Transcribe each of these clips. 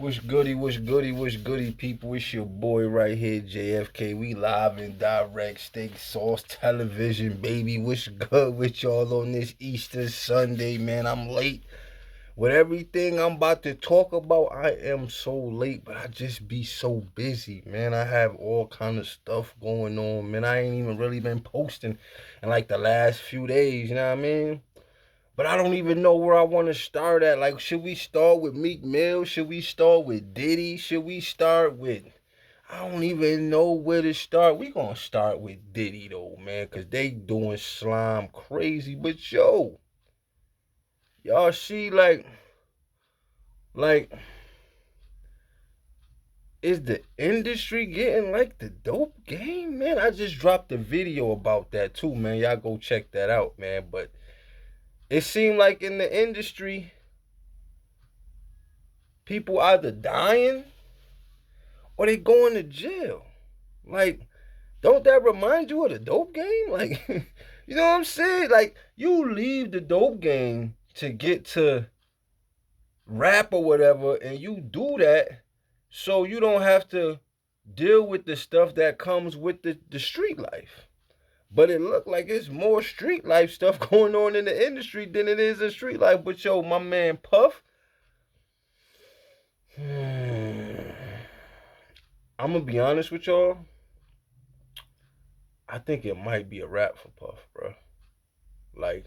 What's goody, what's goody, people? It's your boy right here, JFK. We live and direct, steak sauce television, baby. What's good with y'all on this Easter Sunday, man? I'm late. With everything I'm about to talk about, I am so late, but I just be so busy, man. I have all kind of stuff going on, man. I ain't even really been posting in like the last few days, you know what I mean? But I don't even know where I want to start at. Like, should we start with Meek Mill? Should we start with Diddy? Should we start with... I don't even know where to start. We gonna start with Diddy though, man, cause they doing slime crazy. But yo, y'all see like, is the industry getting like the dope game, man? I just dropped a video about that too, man. Y'all go check that out, man. But it seemed like in the industry, people either dying or they going to jail. Like, don't that remind you of the dope game? Like, you know what I'm saying? Like, you leave the dope game to get to rap or whatever, and you do that so you don't have to deal with the stuff that comes with the street life. But it looked like it's more street life stuff going on in the industry than it is in street life. But yo, my man Puff, I'm gonna be honest with y'all. I think it might be a wrap for Puff, bro. Like,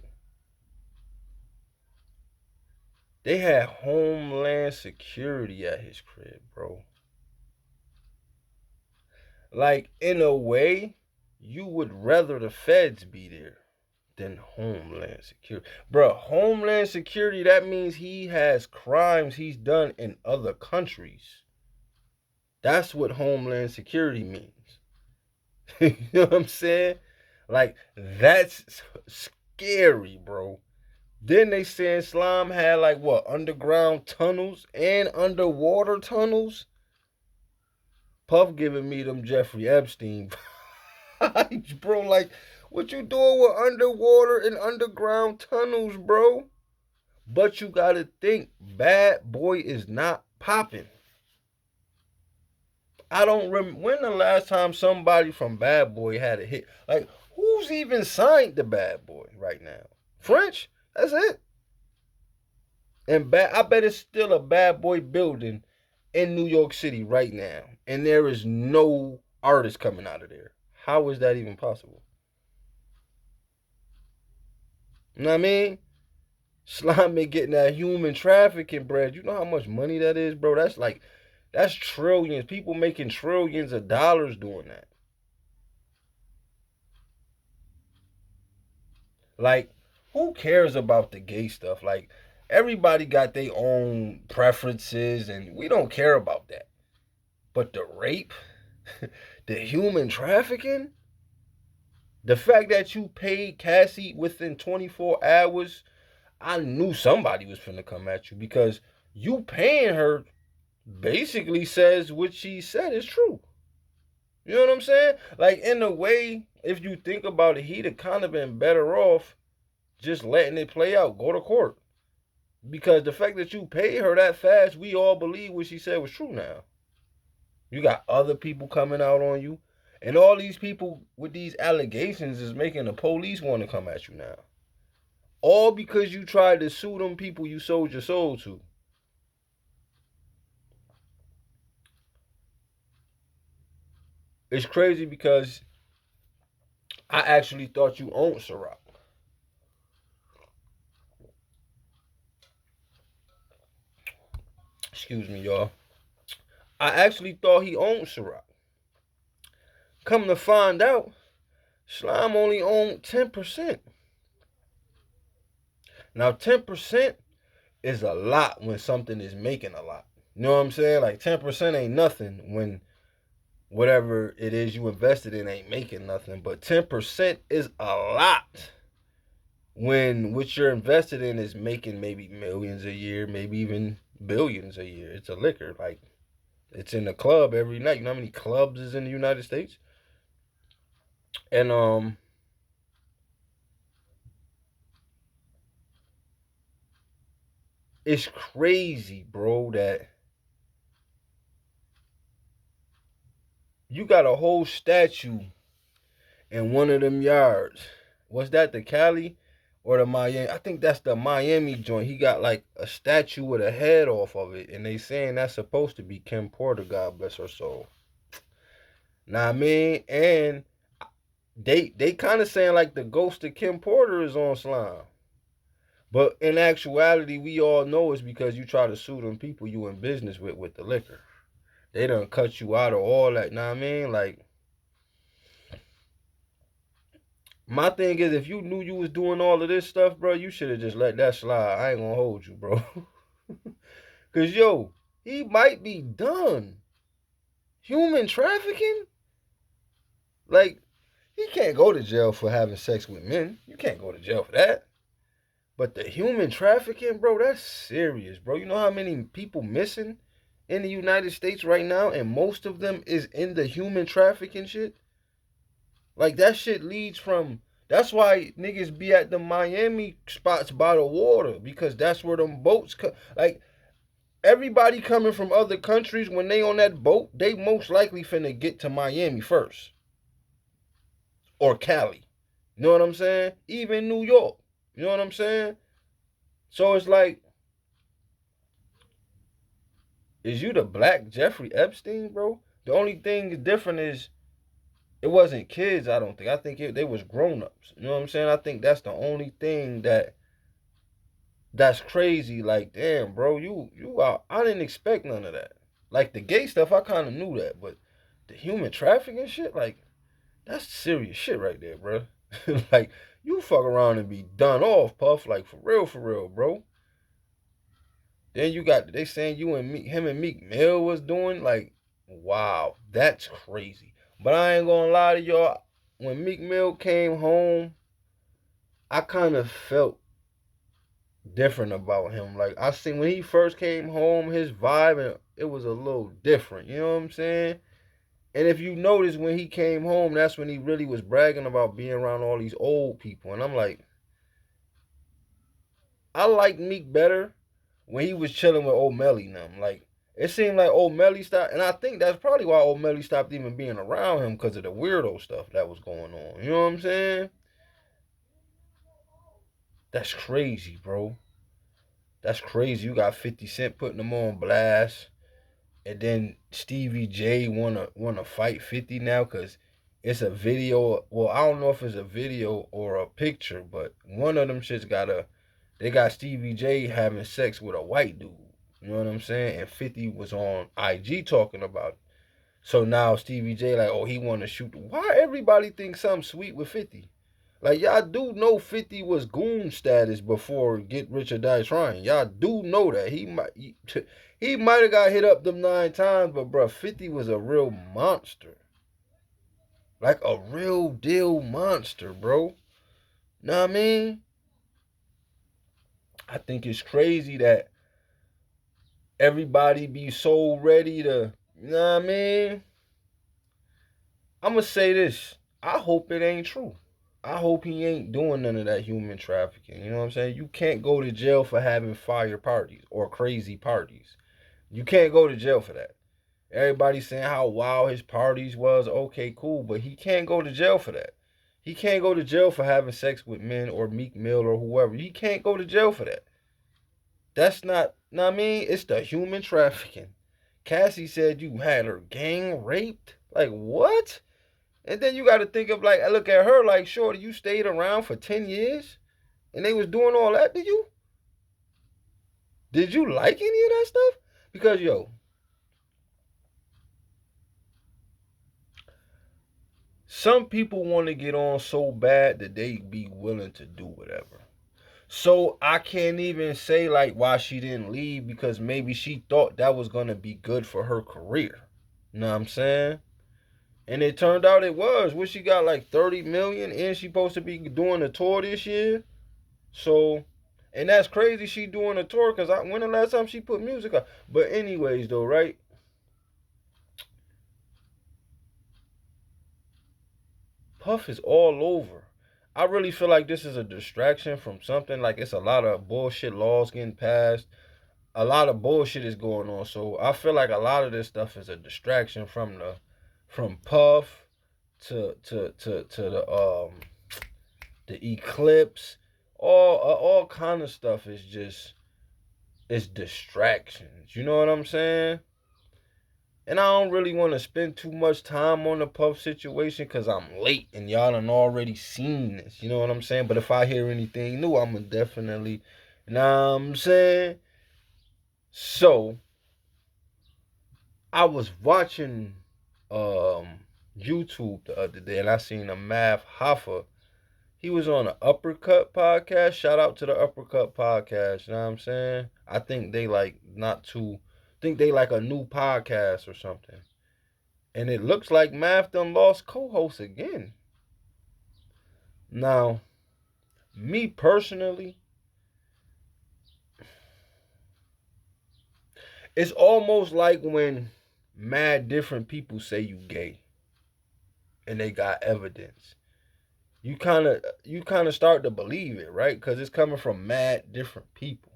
they had Homeland Security at his crib, bro. Like, in a way, you would rather the feds be there than Homeland Security. Bro, Homeland Security, that means he has crimes he's done in other countries. That's what Homeland Security means. You know what I'm saying? Like, that's scary, bro. Then they saying Slime had like what, underground tunnels and underwater tunnels? Puff giving me them Jeffrey Epstein vibes, bro. Like, what you doing with underwater and underground tunnels, bro? But you gotta think, Bad Boy is not popping. I don't remember when the last time somebody from Bad Boy had a hit. Like, who's even signed to Bad Boy right now? French? That's it. And I bet it's still a Bad Boy building in New York City right now, and there is no artist coming out of there. How is that even possible? You know what I mean? Slime been getting that human trafficking bread. You know how much money that is, bro? That's trillions. People making trillions of dollars doing that. Like, who cares about the gay stuff? Like, everybody got their own preferences, and we don't care about that. But the rape, the human trafficking, the fact that you paid Cassie within 24 hours, I knew somebody was finna come at you because you paying her basically says what she said is true. You know what I'm saying? Like, in a way, if you think about it, he'd have kind of been better off just letting it play out, go to court. Because the fact that you paid her that fast, we all believe what she said was true now. You got other people coming out on you. And all these people with these allegations is making the police want to come at you now. All because you tried to sue them people you sold your soul to. It's crazy because I actually thought you owned Ciroc. Excuse me, y'all. I actually thought he owned Ciroc. Come to find out, Slime only owned 10%. Now, 10% is a lot when something is making a lot. You know what I'm saying? Like, 10% ain't nothing when whatever it is you invested in ain't making nothing. But 10% is a lot when what you're invested in is making maybe millions a year, maybe even billions a year. It's a liquor. Like, it's in the club every night. You know how many clubs is in the United States? And it's crazy, bro, that You got a whole statue in one of them yards. Was that the Cali or the Miami? I think that's the Miami joint. He got like a statue with a head off of it, and they saying that's supposed to be Kim Porter. God bless her soul. Nah, I mean, and they kind of saying like the ghost of Kim Porter is on Slime. But in actuality, we all know it's because you try to sue them people you in business with the liquor. They done cut you out of all that. Know what I mean? Like, my thing is, if you knew you was doing all of this stuff, bro, you should have just let that slide. I ain't gonna hold you, bro. Cause yo, he might be done. Human trafficking? Like, he can't go to jail for having sex with men. You can't go to jail for that. But the human trafficking, bro, that's serious, bro. You know how many people missing in the United States right now, and most of them is in the human trafficking shit? Like, that shit leads from. That's why niggas be at the Miami spots by the water, because that's where them boats come. Like, everybody coming from other countries, when they on that boat, they most likely finna get to Miami first. Or Cali. You know what I'm saying? Even New York. You know what I'm saying? So it's like, is you the black Jeffrey Epstein, bro? The only thing different is it wasn't kids, I don't think. I think they was grown-ups. You know what I'm saying? I think that's the only thing that's crazy. Like, damn, bro, you out. I didn't expect none of that. Like, the gay stuff, I kind of knew that, but the human trafficking shit, like, that's serious shit right there, bro. Like, you fuck around and be done off, Puff. Like, for real, bro. Then you got, they saying you and him and Meek Mill was doing, like, wow, that's crazy. But I ain't gonna lie to y'all, when Meek Mill came home, I kind of felt different about him. Like, I seen when he first came home, his vibe, and it was a little different. You know what I'm saying? And if you notice, when he came home, that's when he really was bragging about being around all these old people. And I'm like, I like Meek better when he was chilling with O'Malley and them. Like, it seemed like O'Malley stopped, and I think that's probably why O'Malley stopped even being around him, because of the weirdo stuff that was going on. You know what I'm saying? That's crazy, bro. That's crazy. You got 50 Cent putting them on blast. And then Stevie J wanna fight 50 now, because it's a video. Well, I don't know if it's a video or a picture, but one of them shits they got Stevie J having sex with a white dude. You know what I'm saying? And 50 was on IG talking about it. So now Stevie J like, oh, he wanna shoot. Why everybody think something sweet with 50? Like, y'all do know 50 was goon status before Get Rich or Die Trying. Y'all do know that. He might have got hit up them 9 times, but bro, 50 was a real monster. Like a real deal monster, bro. Know what I mean? I think it's crazy that everybody be so ready to, you know what I mean? I'm going to say this. I hope it ain't true. I hope he ain't doing none of that human trafficking. You know what I'm saying? You can't go to jail for having fire parties or crazy parties. You can't go to jail for that. Everybody's saying how wild his parties was. Okay, cool, but he can't go to jail for that. He can't go to jail for having sex with men or Meek Mill or whoever. He can't go to jail for that. That's not, know what I mean? It's the human trafficking. Cassie said you had her gang raped. Like, what? And then you got to think of, like, I look at her like, shorty, you stayed around for 10 years and they was doing all that to you? Did you like any of that stuff? Because, yo, some people want to get on so bad that they be willing to do whatever. So I can't even say like why she didn't leave, because maybe she thought that was going to be good for her career. You know what I'm saying? And it turned out it was. What, she got like 30 million and she supposed to be doing a tour this year? So, and that's crazy she doing a tour, because when the last time she put music out? But anyways though, right? Puff is all over. I really feel like this is a distraction from something. Like, it's a lot of bullshit laws getting passed. A lot of bullshit is going on. So I feel like a lot of this stuff is a distraction from Puff to the Eclipse, all kind of stuff is just it's distractions. You know what I'm saying? And I don't really want to spend too much time on the Puff situation because I'm late and y'all done already seen this. You know what I'm saying? But if I hear anything new, I'm going to definitely, you know what I'm saying? So, I was watching YouTube the other day and I seen a Mav Hoffa. He was on the Uppercut podcast. Shout out to the Uppercut podcast. You know what I'm saying? I think they like not too, I think they like a new podcast or something. And it looks like Math done lost co-host again. Now, me personally, it's almost like when mad different people say you gay and they got evidence. You kind of start to believe it, right? Because it's coming from mad different people.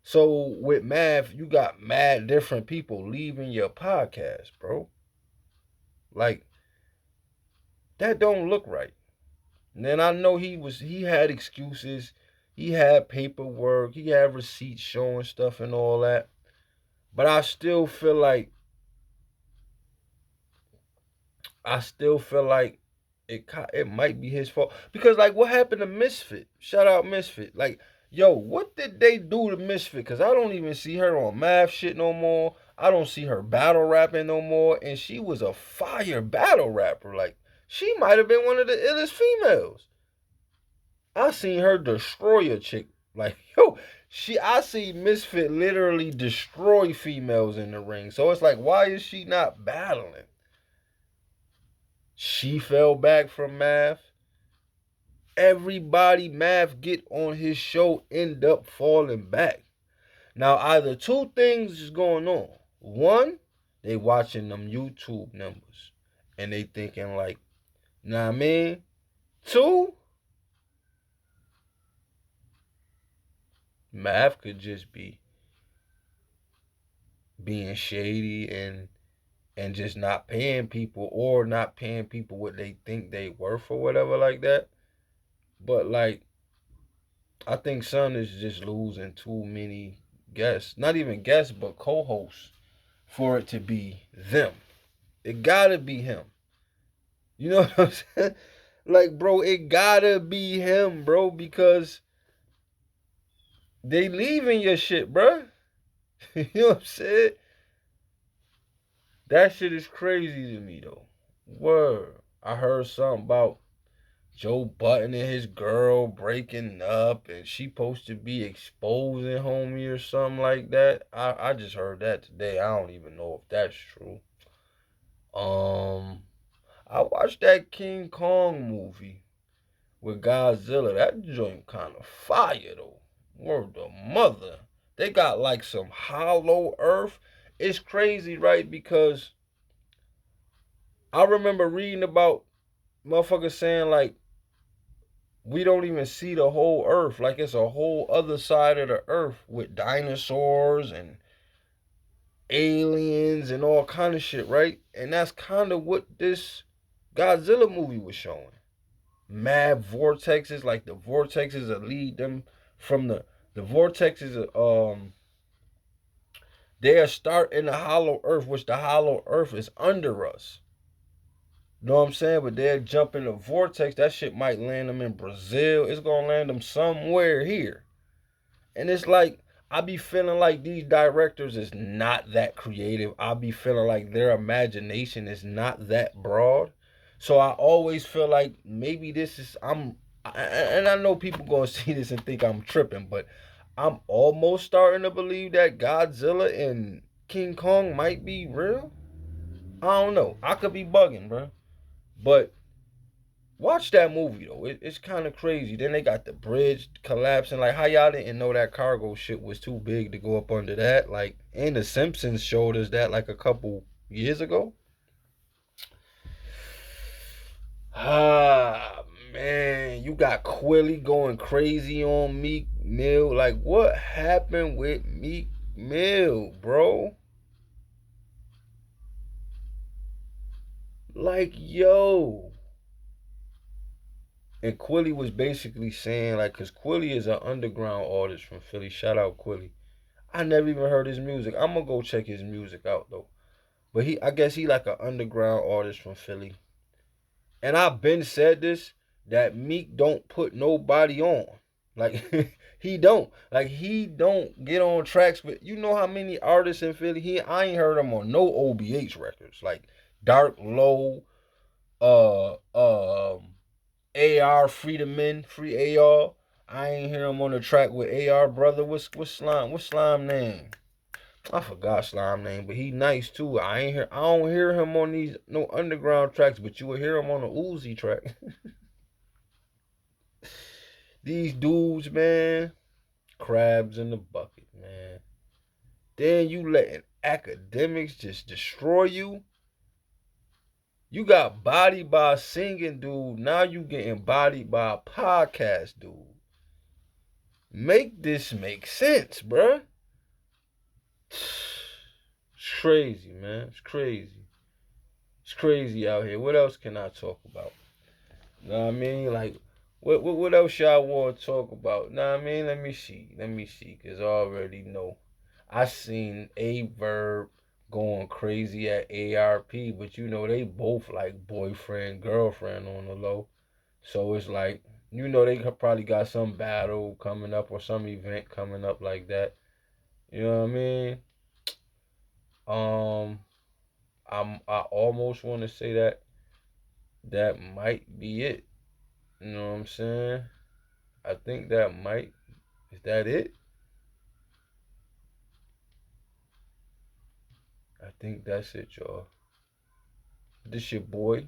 So with Math, you got mad different people leaving your podcast, bro. Like that don't look right. And then I know he had excuses, he had paperwork, he had receipts showing stuff and all that. But I still feel like it might be his fault because like what happened to Misfit? Shout out Misfit. Like yo, what did they do to Misfit? Cause I don't even see her on Math shit no more. I don't see her battle rapping no more, and she was a fire battle rapper. Like she might have been one of the illest females. I seen her destroy a chick. Like, yo, I see Misfit literally destroy females in the ring. So it's like, why is she not battling? She fell back from Math. Everybody Math get on his show end up falling back. Now, either two things is going on. One, they watching them YouTube numbers. And they thinking like, nah, I mean? Two, Math could just be being shady and just not paying people or not paying people what they think they worth or whatever like that. But like I think Son is just losing too many guests. Not even guests, but co-hosts for it to be them. It gotta be him. You know what I'm saying? Like, bro, it gotta be him, bro, because they leaving your shit, bro. You know what I'm saying? That shit is crazy to me though. Word. I heard something about Joe Button and his girl breaking up and she supposed to be exposing homie or something like that. I just heard that today. I don't even know if that's true. Um I watched that King Kong movie with Godzilla. That joint kind of fire though. Word the mother. They got like some hollow earth. It's crazy, right? Because I remember reading about motherfuckers saying like we don't even see the whole earth. Like it's a whole other side of the earth with dinosaurs and aliens and all kind of shit, right? And that's kind of what this Godzilla movie was showing. Mad vortexes, like the vortexes that lead them from the vortexes they start in the hollow earth, which the hollow earth is under us. You know what I'm saying? But they'll jump in the vortex. That shit might land them in Brazil. It's gonna land them somewhere here. And it's like I be feeling like these directors is not that creative. I be feeling like their imagination is not that broad. So I always feel like maybe this is and I know people gonna see this and think I'm tripping, but I'm almost starting to believe that Godzilla and King Kong might be real. I don't know. I could be bugging, bro. But watch that movie though. It's kind of crazy. Then they got the bridge collapsing. Like how y'all didn't know that cargo shit was too big to go up under that. Like and the Simpsons showed us that like a couple years ago. Ah man, you got Quilly going crazy on Meek Mill. Like what happened with Meek Mill, bro? Like, yo. And Quilly was basically saying, like, because Quilly is an underground artist from Philly. Shout out Quilly. I never even heard his music. I'm gonna go check his music out though. But I guess he like an underground artist from Philly. And I've been said this, that Meek don't put nobody on. Like he don't get on tracks with, you know how many artists in Philly. I ain't heard him on no OBH records. Like Dark Low, AR Free the Men, Free AR. I ain't hear him on the track with AR brother. What's Slime name? I forgot Slime name, but he nice too. I don't hear him on these no underground tracks, but you will hear him on the Uzi track. These dudes, man, crabs in the bucket, man. Then you letting academics just destroy you. You got bodied by a singing dude. Now you getting bodied by a podcast dude. Make this make sense, bruh. It's crazy, man. It's crazy. It's crazy out here. What else can I talk about? Know what I mean? Like, what else y'all want to talk about? Know what I mean? Let me see. Let me see. Because I already know. I seen A Verb going crazy at ARP, but you know, they both like boyfriend, girlfriend on the low. So it's like, you know, they probably got some battle coming up or some event coming up like that. You know what I mean? Um, I almost want to say that might be it. You know what I'm saying? I think that might. Is that it? I think that's it, y'all. This your boy,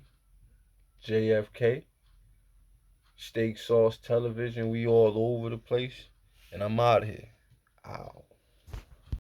JFK. Steak Sauce Television. We all over the place. And I'm out here. Ow.